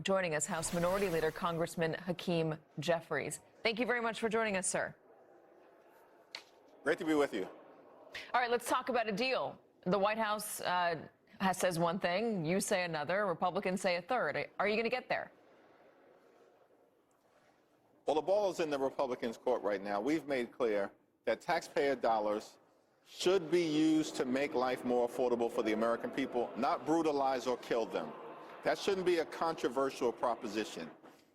joining us, House Minority Leader Congressman Hakeem Jeffries. Thank you very much for joining us, sir. Great to be with you. All right, let's talk about a deal. The White House says one thing, you say another, Republicans say a third. Are you going to get there? Well, the ball is in the Republicans' court right now. We've made clear that taxpayer dollars should be used to make life more affordable for the American people, not brutalize or kill them. That shouldn't be a controversial proposition.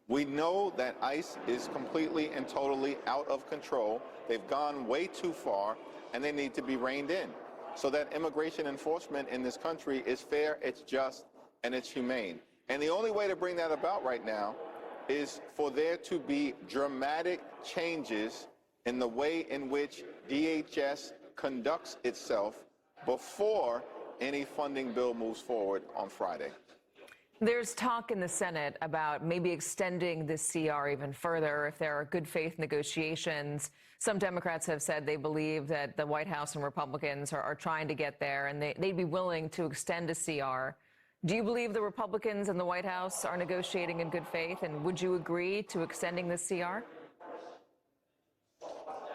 We know that ICE is completely and totally out of control. They've gone way too far, and they need to be reined in so that immigration enforcement in this country is fair, it's just, and it's humane. And the only way to bring that about right now is for there to be dramatic changes in the way in which DHS conducts itself before any funding bill moves forward on Friday. There's talk in the Senate about maybe extending the CR even further if there are good faith negotiations. Some Democrats have said they believe that the White House and Republicans are trying to get there, and they'd be willing to extend a CR. Do you believe the Republicans and the White House are negotiating in good faith, and would you agree to extending the CR?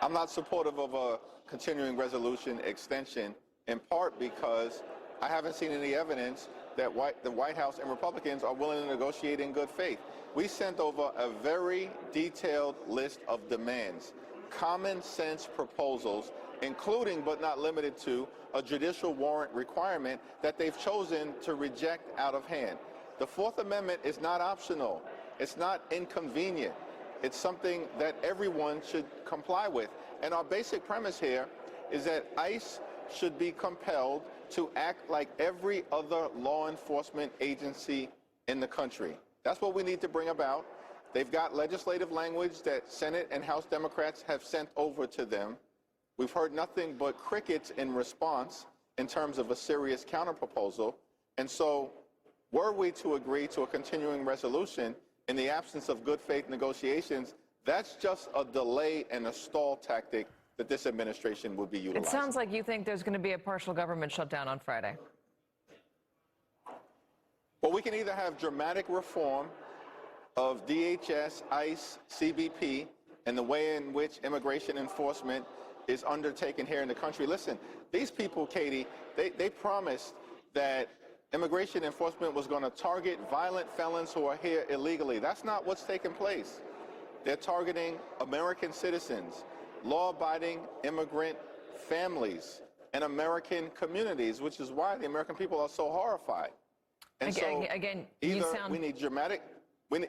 I'm not supportive of a continuing resolution extension, in part because I haven't seen any evidence that the White House and Republicans are willing to negotiate in good faith. We sent over a very detailed list of demands, common sense proposals, including but not limited to a judicial warrant requirement that they've chosen to reject out of hand. The Fourth Amendment is not optional. It's not inconvenient. It's something that everyone should comply with. And our basic premise here is that ICE should be compelled to act like every other law enforcement agency in the country. That's what we need to bring about. They've got legislative language that Senate and House Democrats have sent over to them. We've heard nothing but crickets in response in terms of a serious counterproposal. And so were we to agree to a continuing resolution in the absence of good faith negotiations, that's just a delay and a stall tactic that this administration would be utilizing. It sounds like you think there's going to be a partial government shutdown on Friday. Well, we can either have dramatic reform of DHS, ICE, CBP, and the way in which immigration enforcement is undertaken here in the country. Listen, these people, Katy, they promised that immigration enforcement was going to target violent felons who are here illegally. That's not what's taken place. They're targeting American citizens, law-abiding immigrant families, and American communities, which is why the American people are so horrified. And again, either we need dramatic, we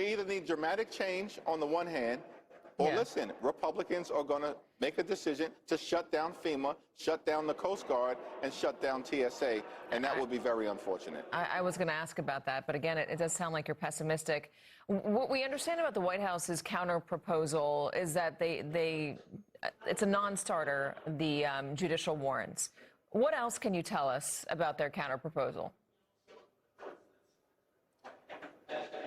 either need dramatic change on the one hand, or listen, Republicans are going to make a decision to shut down FEMA, shut down the Coast Guard, and shut down TSA, and that would be very unfortunate. I was going to ask about that, but again, it does sound like you're pessimistic. What we understand about the White House's counter-proposal is that it's a non-starter, the judicial warrants. What else can you tell us about their counter-proposal?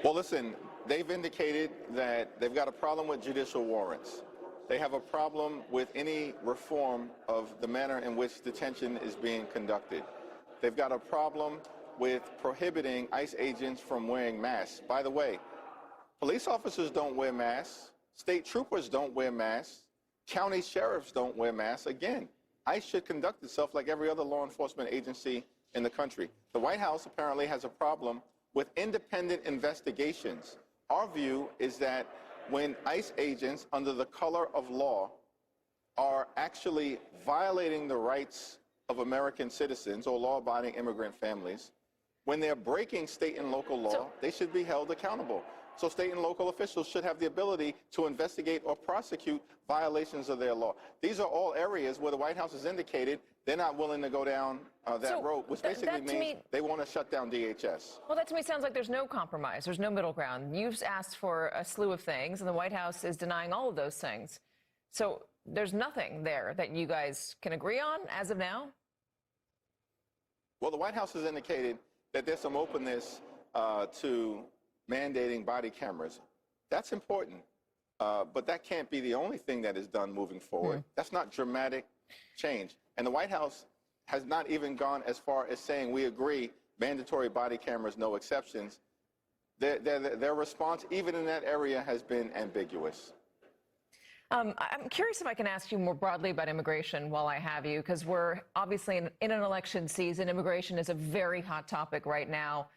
Well, listen, they've indicated that they've got a problem with judicial warrants. They have a problem with any reform of the manner in which detention is being conducted. They've got a problem with prohibiting ICE agents from wearing masks. By the way, police officers don't wear masks. State troopers don't wear masks. County sheriffs don't wear masks. Again, ICE should conduct itself like every other law enforcement agency in the country. The White House apparently has a problem with independent investigations. Our view is that when ICE agents, under the color of law, are actually violating the rights of American citizens or law-abiding immigrant families, when they're breaking state and local law, they should be held accountable. So state and local officials should have the ability to investigate or prosecute violations of their law. These are all areas where the White House has indicated they're not willing to go down that road, which basically means they want to shut down DHS. Well, that to me sounds like there's no compromise. There's no middle ground. You've asked for a slew of things, and the White House is denying all of those things. So there's nothing there that you guys can agree on as of now? Well, the White House has indicated that there's some openness to mandating body cameras. That's important, but that can't be the only thing that is done moving forward. That's not dramatic change. And the White House has not even gone as far as saying we agree mandatory body cameras, no exceptions. their response, even in that area, has been ambiguous. I'm curious if I can ask you more broadly about immigration while I have you, because we're obviously in an election season. Immigration is a very hot topic right now.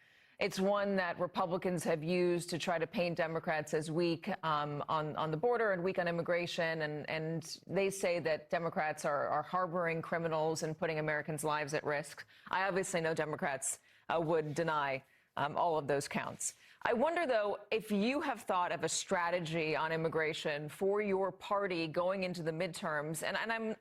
It's one that Republicans have used to try to paint Democrats as weak on the border and weak on immigration. And they say that Democrats are harboring criminals and putting Americans' lives at risk. I obviously know Democrats would deny all of those counts. I wonder, though, if you have thought of a strategy on immigration for your party going into the midterms. And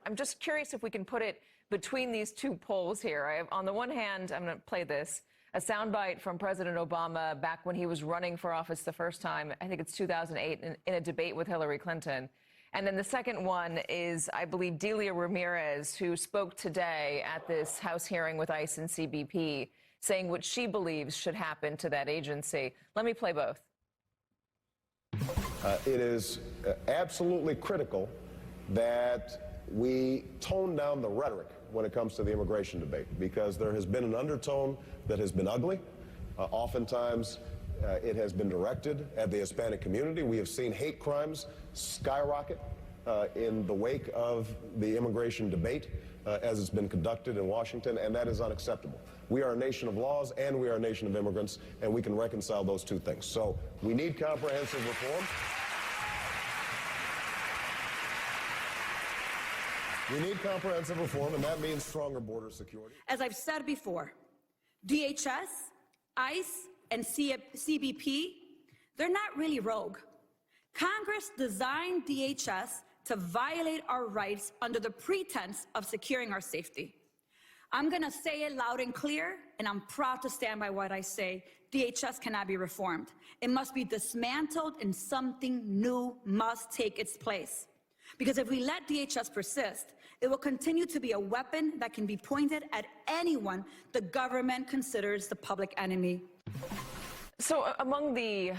I'm just curious if we can put it between these two poles here. On the one hand, I'm going to play this, a soundbite from President Obama back when he was running for office the first time, I think it's 2008, in a debate with Hillary Clinton. And then the second one is, I believe, Delia Ramirez, who spoke today at this House hearing with ICE and CBP, saying what she believes should happen to that agency. Let me play both. It is absolutely critical that we tone down the rhetoric when it comes to the immigration debate, because there has been an undertone that has been ugly. Oftentimes, it has been directed at the Hispanic community. We have seen hate crimes skyrocket in the wake of the immigration debate as it's been conducted in Washington, and that is unacceptable. We are a nation of laws and we are a nation of immigrants, and we can reconcile those two things. So we need comprehensive reform. We need comprehensive reform, and that means stronger border security. As I've said before, DHS, ICE, and CBP, they're not really rogue. Congress designed DHS to violate our rights under the pretense of securing our safety. I'm going to say it loud and clear, and I'm proud to stand by what I say. DHS cannot be reformed. It must be dismantled, and something new must take its place. Because if we let DHS persist, it will continue to be a weapon that can be pointed at anyone the government considers the public enemy. So among the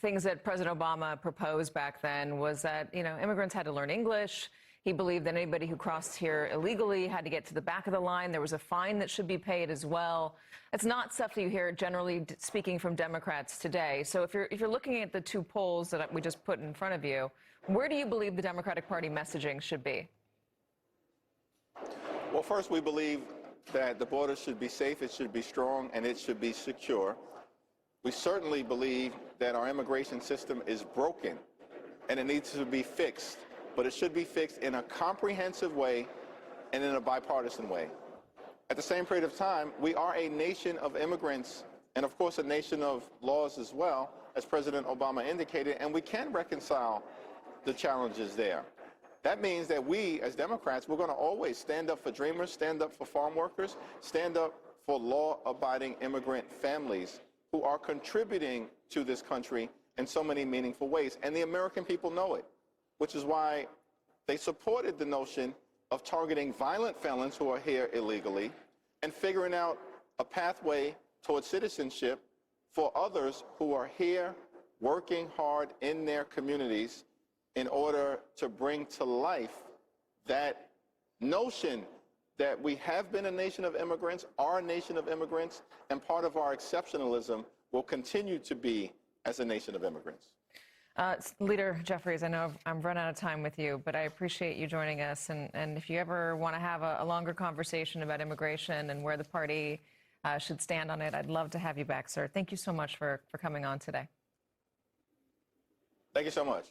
things that President Obama proposed back then was that, immigrants had to learn English. He believed that anybody who crossed here illegally had to get to the back of the line. There was a fine that should be paid as well. It's not stuff that you hear generally speaking from Democrats today. So if you're looking at the two polls that we just put in front of you, where do you believe the Democratic Party messaging should be? Well, first, we believe that the border should be safe, it should be strong, and it should be secure. We certainly believe that our immigration system is broken and it needs to be fixed, but it should be fixed in a comprehensive way and in a bipartisan way. At the same period of time, we are a nation of immigrants and, of course, a nation of laws as well, as President Obama indicated, and we can reconcile the challenges there. That means that we, as Democrats, we're going to always stand up for dreamers, stand up for farm workers, stand up for law-abiding immigrant families who are contributing to this country in so many meaningful ways. And the American people know it, which is why they supported the notion of targeting violent felons who are here illegally and figuring out a pathway towards citizenship for others who are here working hard in their communities in order to bring to life that notion that we have been a nation of immigrants, are a nation of immigrants, and part of our exceptionalism will continue to be as a nation of immigrants. Leader Jeffries, I know I've run out of time with you, but I appreciate you joining us. And if you ever want to have a longer conversation about immigration and where the party should stand on it, I'd love to have you back, sir. Thank you so much for coming on today. Thank you so much.